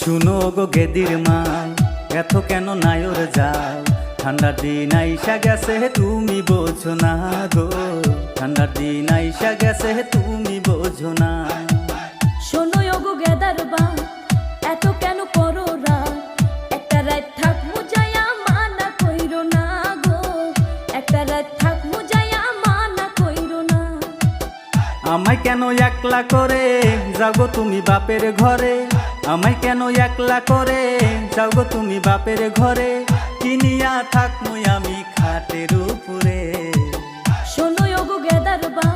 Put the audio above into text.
শুনো গো গেদির মা, এত কেন নায়র যাও? ঠান্ডার দিন আইসা গেছে তুমি বোঝো না গো, ঠান্ডার দিন আইসা গেছে তুমি বোঝো না। শোনো ওগো গেদার বা, এত কেন করো রাত? একটা রাত থাক মুজায়া মানা কইরো না গো, একটা রাত থাক মুজায়া মানা কইরো না। আমায় কেন একলা করে যাও গো তুমি বাপের ঘরে? আমায় কেন একলা করে যাও গো তুমি বাপের ঘরে? কিনিয়া থাকমু আমি খাটের উপরে। শোনো ওগো গেদার বা,